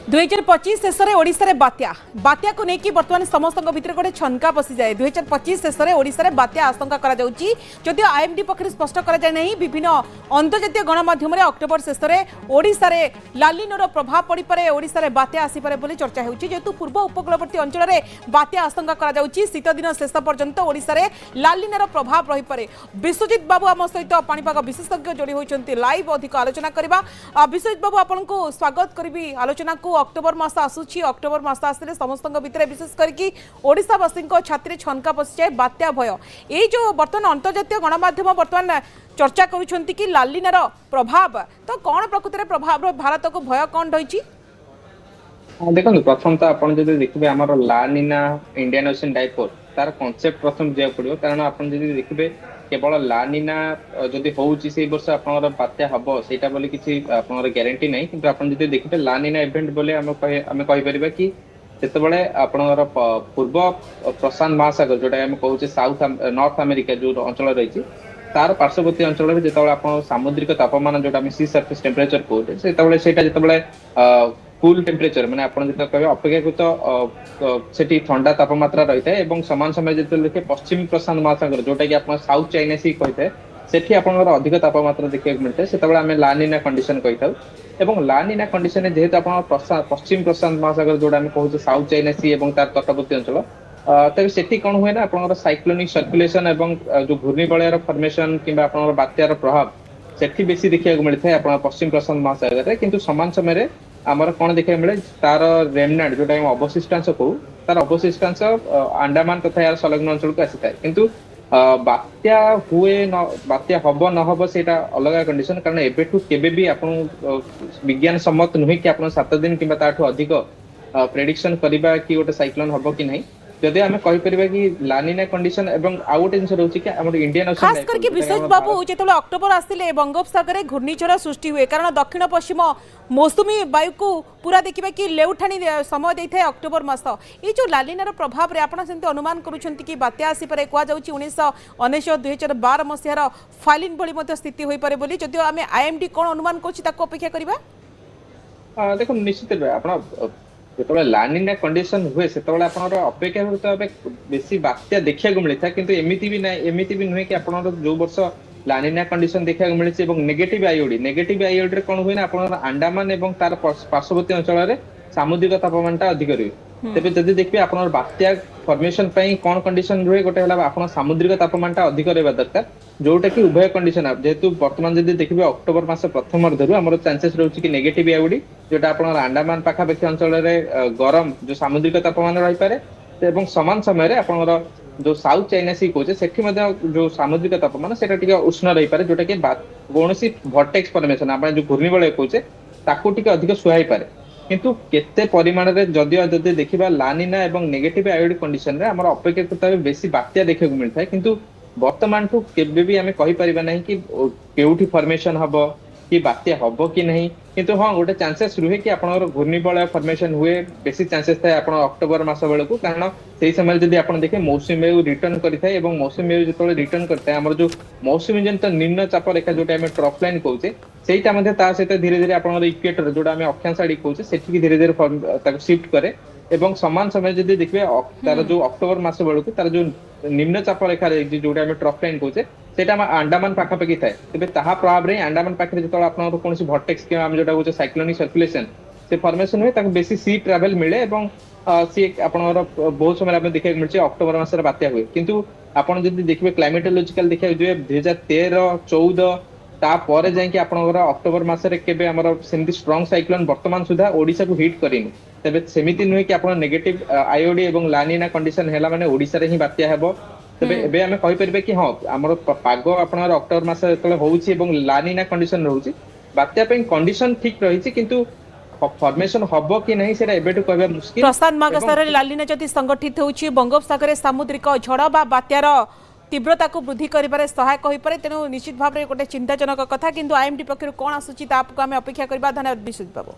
2025 शेष में ओडिशा रे बात्या बात्या को लेकिन बर्तमान समस्त भीतर गोटे छनका पशि जाए 2025 शेष में ओडिशा रे बात्या आशंका करा जाउची जदियो आईएमडी पक्षर स्पष्ट करा जाए नहीं विभिन्न अंतर्जातीय गणमाध्यम अक्टोबर शेष में ओडिशा रे लालिनोर प्रभाव पड़ी पारे ओडिशा रे बात्या आसी पारे बोली चर्चा होउची जेतु पूर्व उपकूलवर्ती अंचल में बात्या आशंका करा जाउची शीत दिन शेष पर्यंत ओडिशा रे लालिनोर प्रभाव रही पारे। विश्वजित बाबू आम सहित पाणीपाग विशेषज्ञ जोड़ी होइचंती लाइव अधिक आलोचना करबा। विश्वजित बाबू आपनको स्वागत करी आलोचना को। अक्टोबर मास आसुची अक्टोबर मास आसले समस्त भितर विशेष करके ओडिशावासी छाती छनका पशि जाए बात्या भय ये जो बर्तमान अंतर्जातीय गणमाध्यम बर्तमान चर्चा करुछंती कि लालिनार प्रभाव तो कौन प्रकृति में प्रभाव भारत को भय कौन रही। देखो प्रथम तो आप देखिए आम लानिना इंडियन ओशन डाइपोल तार कॉन्सेप्ट प्रथम दिया पड़ो कारण आप देखिए केवल लानिना जदि होउची से वर्ष आपनर बात्या हबो सेटा बोली किछि आपनर ग्यारंटी नै किंतु आपन जदि देखिबे लानिना इवेंट बोले हम कहि परिबा कि जेते बेले आपनर पूर्व प्रशांत महासागर जोटा हम कहूचे साउथ नॉर्थ अमेरिका जो अंचल रहिछि तार पार्श्ववर्ती अंचल रे जेते बेले आपन सामुद्रिक तापमान जोटा हम सी सरफेस टेम्परेचर कहूचे सेते बेले सेटा जेते बेले कूल टेम्परेचर माने आपन जेते कहबे अपेक्षाकृत सेठी ठंडा तापमात्रा रही है एवं समान समय जेते देखे पश्चिम प्रशांत महासागर जोटा कि आपन साउथ चाइना सी कहते सेठी आपनकर अधिक तापमात्रा देखिए मिलते से तबले हमें लानिना कंडीशन कहिथाउ एवं लानिना कंडीशन जेहेतु आपन पश्चिम प्रशांत महासागर जोटा हम कहूचे साउथ चाइना सी एवं तार तटवर्ती अंचल तबे सेठी कोन हुए ना आपनकर साइक्लोनिक सर्कुलेशन एवं जो घूर्णिबलयर फॉर्मेशन किबा आपनकर बात्यार प्रभाव सेठी बेसी देखिया मिलथे आपन पश्चिम प्रशांत महासागर रे किंतु समान समय रे आमर कौन देखा मिले तार रेमनाट जोटा अवशिष्टांश कहू तार अवशिष्टांश अंडमान तथा यार संलग्न अंचल को आसी थाए किंतु बात्या हुए न बात्या हब न हब सेटा अलग कंडीशन कारण एबेठू केबे भी आपन विज्ञान सम्मत नुहे कि आपन 7 दिन किंबा ताठू अधिक प्रेडिक्शन करबा कि गोटे साइक्लोन हबो कि नहीं जदि आमे कहि परबा कि लानिना कंडीशन एवं आउट जिंस रहउची कि हमर इंडियन ओशन खास करके विश्वजित बाबू जेतले अक्टोबर आसिले बंगोपसागर में घूर्णिझड़ सृष्टि हुए कारण दक्षिण पश्चिम मौसुमी वायु को पूरा देखिबा कि लेउठाणी समय देथाय अक्टोबर मास ये जो लालिनार प्रभाव रे आपण सेंते अनुमान करूछंती कि बात्या आसी पारे कुआ जाउची 1999 2012 मसिहार फाइलिन भली मते स्थिति होई पारे बोली जदियो आमे आईएमडी कोन अनुमान करछि ताको अपेक्षा करबा। देखो निश्चित आपण जो लानिना कंडीशन हुए से अपेक्षा बेसी बात्या देखा मिलता है किंतु एमिति भी नुहे कि आपन जो वर्ष लानिना कंडीशन देखा मिली नेगेटिव आईओडी कौन हुए ना अंडमान एवं तार पार्श्ववर्ती अंचल में सामुद्रिक तापमान अधिक रही तेज जदि देखिए आप बात्या फॉर्मेशन कौन कंडीशन रुहे गोटे आप सामुद्रिक तापमान अधिक रहा दरकार जोटा कि उभय कंडीशन जेहेतु बर्तमान जब देखिए अक्टोबर मास प्रथम अर्धरू आम चांसेस रोचे कि नेगेटिव आईओडी जोटा आप अंडमान पाखापाखि अंचल गरम जो सामुद्रिक तापमान रही पारे समान समय आपंकर जो साउथ चाइना सी कहे सेठी जो सामुद्रिक तापमान से उष्ण रही पारे जोटा कि कौन भर्टेक्स फॉर्मेशन आप जो घूर्णिबलय कहे ताकू अधिक सुहाई पारे किंतु केते परिमाण रे जदियो जदि देखिबा लानिना एवं नेगेटिव आईओडी कंडीशन रे हमर अपेक्षाकृत बेसी बात्या देखा मिलता है किंतु वर्तमान ठू केबे भी आमे कहि परिबा नहीं कि केउठी फॉर्मेशन हबो कि बात्या हबो कि नहीं किंतु हां गोटे चांसेस रुहे कि आपनर घूर्णिबलय फॉर्मेशन हुए बेसी चांसेस थाए आपन अक्टोबर मास बेलकू कारण सेही समय जदि आपन देखे मौसुमी वायु रिटर्न करिथाय एवं मौसुमी वायु जतले रिटर्न करथाय हमर जो मौसुमी जंत निम्न चाप रेखा जोटा हमें ट्रफ लाइन कहूचे सेटा मध्ये ता सहित धीरे धीरे आपन इक्वेटर जोटा हमें अक्षांश आड़ी कहूचे सेठी धीरे धीरे ताको शिफ्ट करे एवं समान समय जदि देखिबे तार जो अक्टोबर मास बेलकू तार जो निम्न चाप रेखा जोटा हमें ट्रफ लाइन कहूचे सेटा अंडमान पाखापाखि थाए तेज ताहा प्रभाव रे अंडमान पाखे जो आपन कौन भर्टेक्स कि जोटा हो साइक्लोनिक सर्कुलेशन से फॉर्मेशन हुए बेसी सी ट्रावेल मिले एवं सी आपनर बहुत समय आप देखा मिलছে अक्टोबर मास बात्या हुए किंतु आपन जदि देखिबे क्लाइमेटोलॉजिकल देखा जो 2013 14 तापर जाइए आपनकर अक्टोबर मासरे केबे हमर सेमती स्ट्रांग साइक्लोन वर्तमान सुधा ओडिसा को हिट करिनी तबे सेमिति नुहे कि आपन नेगेटिव आईओडी एवं लानिना कंडीशन हैला माने ओडिसा रे ही बात्या हेबो तबे एबे हमें कहि परबे कि हां हमर पाग आपनर अक्टोबर मास जतले होउची एवं लानिना कंडीशन रहउची बात्या पे कंडीशन ठीक रहिची किंतु फॉर्मेशन हबो कि नहीं सेटा एबेटु कहबा मुश्किल। प्रशांत महासागर लालिना जति संगठित होउची बंगोपसागर सामुद्रिक झड़ बा बात्यार तीव्रता को वृद्धि करिबारे सहायक होई पारे तेनु निश्चित भाव रे गोटे चिंताजनक कथा किंतु आईएमडी पक्षरु कोन आसुची तापको आमे अपेक्षा करबा। धन्यवाद विश्वजित बाबू।